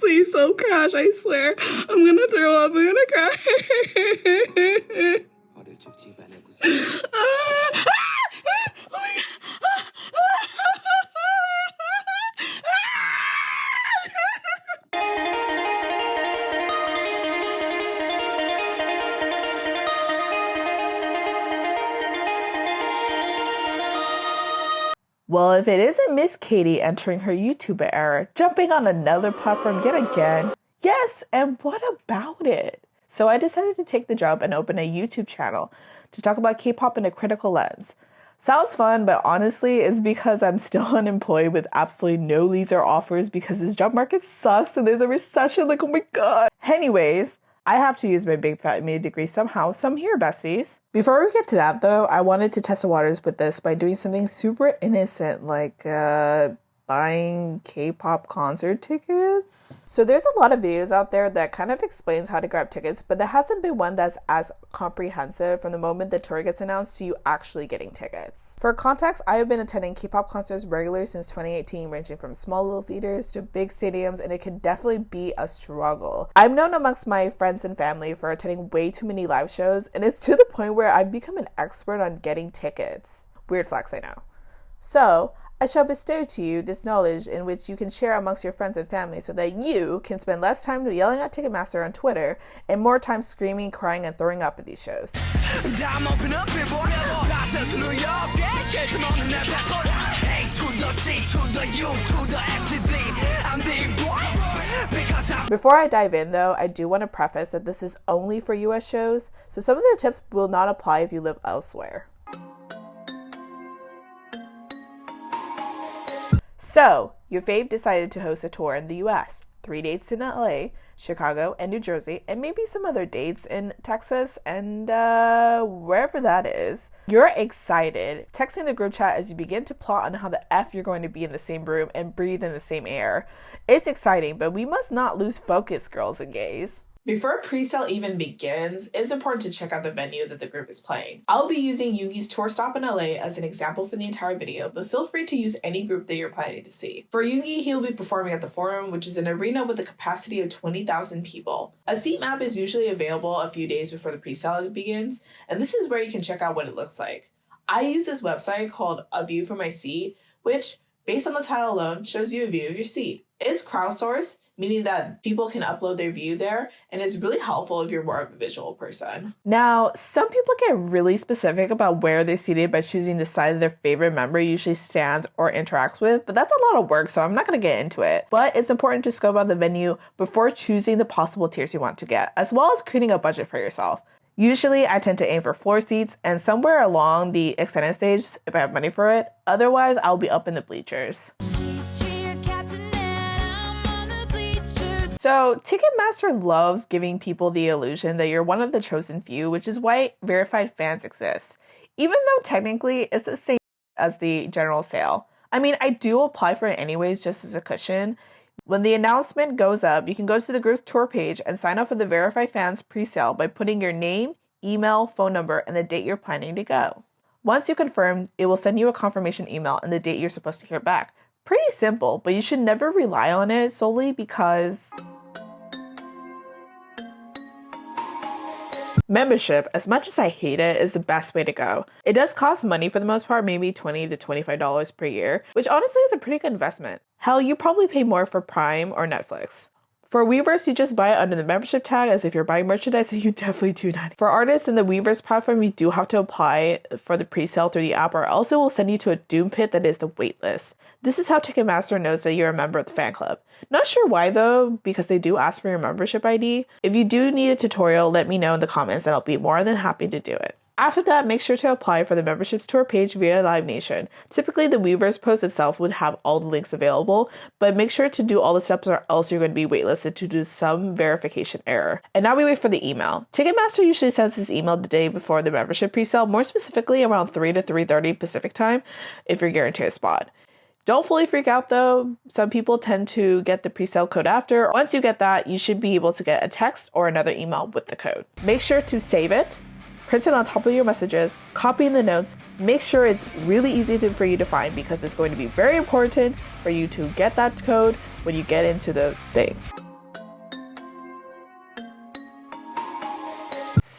Please don't crash, I swear. I'm gonna throw up, I'm gonna cry. Ah, oh my Well, if it isn't Miss Katie entering her YouTuber era, jumping on another platform yet again, yes, and what about it? So I decided to take the jump and open a YouTube channel to talk about K-pop in a critical lens. Sounds fun, but honestly, it's because I'm still unemployed with absolutely no leads or offers because this job market sucks and there's a recession, like, oh my god. Anyways, I have to use my big fat media degree somehow, so I'm here, besties. Before we get to that though, I wanted to test the waters with this by doing something super innocent, like buying K-pop concert tickets. So there's a lot of videos out there that kind of explains how to grab tickets, but there hasn't been one that's as comprehensive from the moment the tour gets announced to you actually getting tickets. For context, I have been attending K-pop concerts regularly since 2018, ranging from small little theaters to big stadiums, and it can definitely be a struggle. I'm known amongst my friends and family for attending way too many live shows, and it's to the point where I've become an expert on getting tickets. Weird flex, I know. So I shall bestow to you this knowledge in which you can share amongst your friends and family so that you can spend less time yelling at Ticketmaster on Twitter and more time screaming, crying, and throwing up at these shows. Before I dive in though, I do want to preface that this is only for US shows, so some of the tips will not apply if you live elsewhere. So, your fave decided to host a tour in the US. 3 dates in LA, Chicago, and New Jersey, and maybe some other dates in Texas and wherever that is. You're excited, texting the group chat as you begin to plot on how the F you're going to be in the same room and breathe in the same air. It's exciting, but we must not lose focus, girls and gays. Before pre-sale even begins, it's important to check out the venue that the group is playing. I'll be using Yoongi's tour stop in LA as an example for the entire video, but feel free to use any group that you're planning to see. For Yoongi, he'll be performing at the Forum, which is an arena with a capacity of 20,000 people. A seat map is usually available a few days before the pre-sale begins, and this is where you can check out what it looks like. I use this website called A View from My Seat, which, based on the title alone, shows you a view of your seat. It's crowdsourced, meaning that people can upload their view there, and it's really helpful if you're more of a visual person. Now, some people get really specific about where they're seated by choosing the side their favorite member usually stands or interacts with, but that's a lot of work, so I'm not going to get into it. But it's important to scope out the venue before choosing the possible tiers you want to get, as well as creating a budget for yourself. Usually, I tend to aim for floor seats and somewhere along the extended stage if I have money for it. Otherwise, I'll be up in the bleachers. So, Ticketmaster loves giving people the illusion that you're one of the chosen few, which is why verified fans exist. Even though technically it's the same as the general sale. I mean, I do apply for it anyways just as a cushion. When the announcement goes up, you can go to the group's tour page and sign up for the verified fans pre-sale by putting your name, email, phone number, and the date you're planning to go. Once you confirm, it will send you a confirmation email and the date you're supposed to hear back. Pretty simple, but you should never rely on it solely because membership, as much as I hate it, is the best way to go. It does cost money for the most part, maybe $20 to $25 per year, which honestly is a pretty good investment. Hell, you probably pay more for Prime or Netflix. For Weverse, you just buy it under the membership tag, as if you're buying merchandise, and you definitely do not. For artists in the Weverse platform, you do have to apply for the pre-sale through the app, or else it will send you to a doom pit that is the waitlist. This is how Ticketmaster knows that you're a member of the fan club. Not sure why though, because they do ask for your membership ID. If you do need a tutorial, let me know in the comments and I'll be more than happy to do it. After that, make sure to apply for the membership's tour page via Live Nation. Typically, the Weverse post itself would have all the links available, but make sure to do all the steps or else you're going to be waitlisted due to some verification error. And now we wait for the email. Ticketmaster usually sends this email the day before the membership pre-sale, more specifically around 3 to 3:30 Pacific time if you're guaranteed a spot. Don't fully freak out though. Some people tend to get the pre-sale code after. Once you get that, you should be able to get a text or another email with the code. Make sure to save it, print it on top of your messages, copy in the notes, make sure it's really easy for you to find because it's going to be very important for you to get that code when you get into the thing.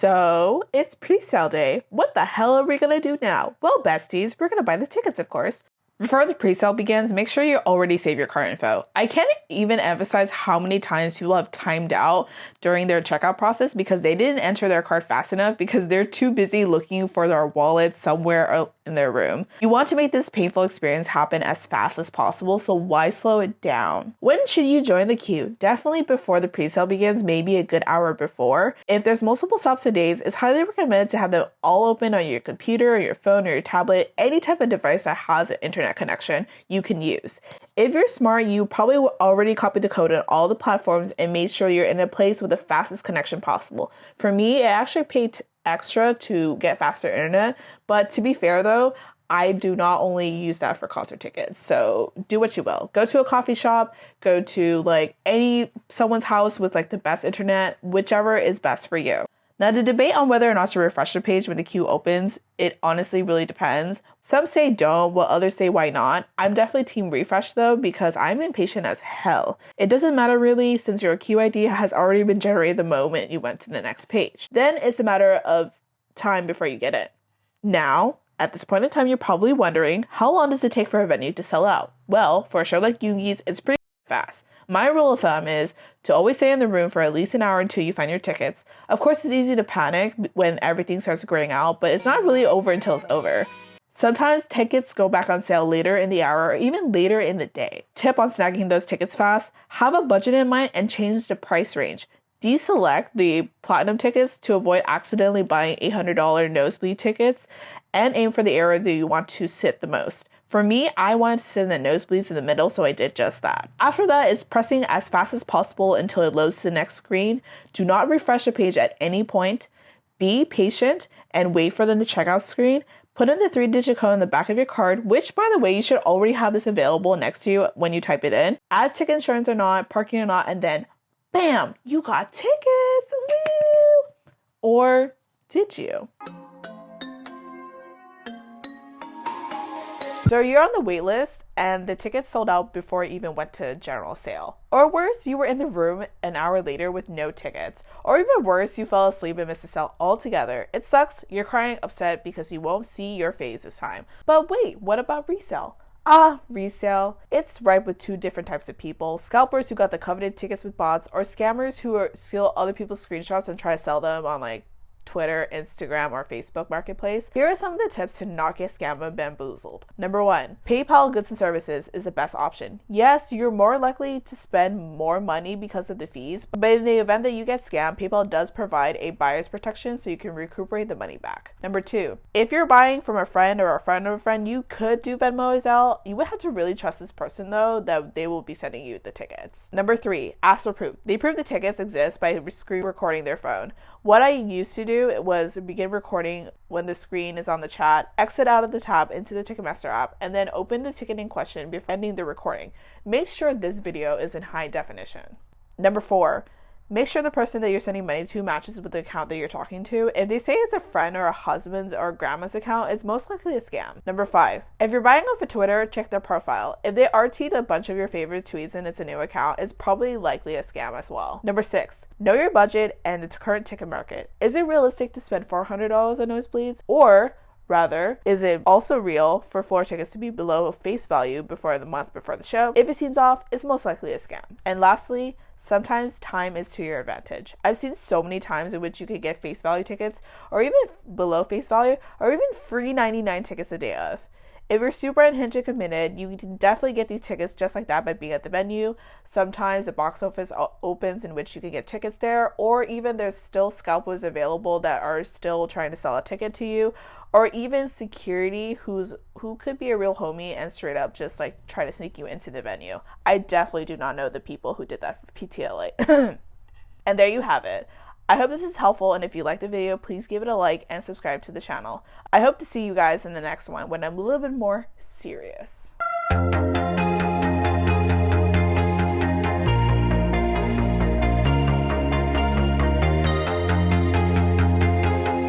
So, it's pre-sale day. What the hell are we gonna do now? Well, besties, we're gonna buy the tickets, of course. Before the pre-sale begins, make sure you already save your card info. I can't even emphasize how many times people have timed out during their checkout process because they didn't enter their card fast enough because they're too busy looking for their wallet somewhere in their room. You want to make this painful experience happen as fast as possible, so why slow it down? When should you join the queue? Definitely before the pre-sale begins, maybe a good hour before. If there's multiple stops a days, it's highly recommended to have them all open on your computer or your phone or your tablet, any type of device that has an internet connection you can use. If you're smart, you probably will already copy the code on all the platforms and made sure you're in a place with the fastest connection possible. For me, I actually paid extra to get faster internet, but to be fair though, I do not only use that for concert tickets, so do what you will. Go to a coffee shop, go to like someone's house with like the best internet, whichever is best for you. Now, the debate on whether or not to refresh the page when the queue opens, it honestly really depends. Some say don't, while others say why not. I'm definitely team refresh though, because I'm impatient as hell. It doesn't matter really since your queue ID has already been generated the moment you went to the next page. Then it's a matter of time before you get it. Now, at this point in time, you're probably wondering, how long does it take for a venue to sell out? Well, for a show like yoongi's, it's pretty fast. My rule of thumb is to always stay in the room for at least an hour until you find your tickets. Of course, it's easy to panic when everything starts graying out, but it's not really over until it's over. Sometimes tickets go back on sale later in the hour or even later in the day. Tip on snagging those tickets fast, have a budget in mind and change the price range. Deselect the platinum tickets to avoid accidentally buying $800 nosebleed tickets and aim for the area that you want to sit the most. For me, I wanted to sit in the nosebleeds in the middle, so I did just that. After that is pressing as fast as possible until it loads to the next screen. Do not refresh the page at any point. Be patient and wait for the checkout screen. Put in the 3-digit code in the back of your card, which by the way, you should already have this available next to you when you type it in. Add ticket insurance or not, parking or not, and then bam, you got tickets. Woo! Or did you? So you're on the wait list and the tickets sold out before it even went to general sale. Or worse, you were in the room an hour later with no tickets. Or even worse, you fell asleep and missed the sale altogether. It sucks, you're crying upset because you won't see your face this time. But wait, what about resale? Resale. It's ripe with two different types of people. Scalpers who got the coveted tickets with bots, or scammers who steal other people's screenshots and try to sell them on like Twitter, Instagram, or Facebook Marketplace. Here are some of the tips to not get scammed and bamboozled. Number 1, PayPal goods and services is the best option. Yes, you're more likely to spend more money because of the fees, but in the event that you get scammed, PayPal does provide a buyer's protection so you can recuperate the money back. Number 2, if you're buying from a friend or a friend of a friend, you could do Venmo as well. You would have to really trust this person though, that they will be sending you the tickets. Number 3, ask for proof. They prove the tickets exist by screen recording their phone. What I used to do was begin recording when the screen is on the chat, exit out of the tab into the Ticketmaster app, and then open the ticket in question before ending the recording. Make sure this video is in high definition. Number 4, make sure the person that you're sending money to matches with the account that you're talking to. If they say it's a friend or a husband's or a grandma's account, it's most likely a scam. Number 5, if you're buying off of Twitter, check their profile. If they RT'd a bunch of your favorite tweets and it's a new account, it's probably likely a scam as well. Number 6, know your budget and the current ticket market. Is it realistic to spend $400 on nosebleeds? Or rather, is it also real for floor tickets to be below face value before the month before the show? If it seems off, it's most likely a scam. And lastly, sometimes time is to your advantage. I've seen so many times in which you could get face value tickets, or even below face value, or even free 99 tickets a day of. If you're super unhinged and committed, you can definitely get these tickets just like that by being at the venue. Sometimes the box office opens in which you can get tickets there, or even there's still scalpers available that are still trying to sell a ticket to you, or even security who could be a real homie and straight up just like try to sneak you into the venue. I definitely do not know the people who did that for PTLA. And there you have it. I hope this is helpful, and if you liked the video, please give it a like and subscribe to the channel. I hope to see you guys in the next one when I'm a little bit more serious.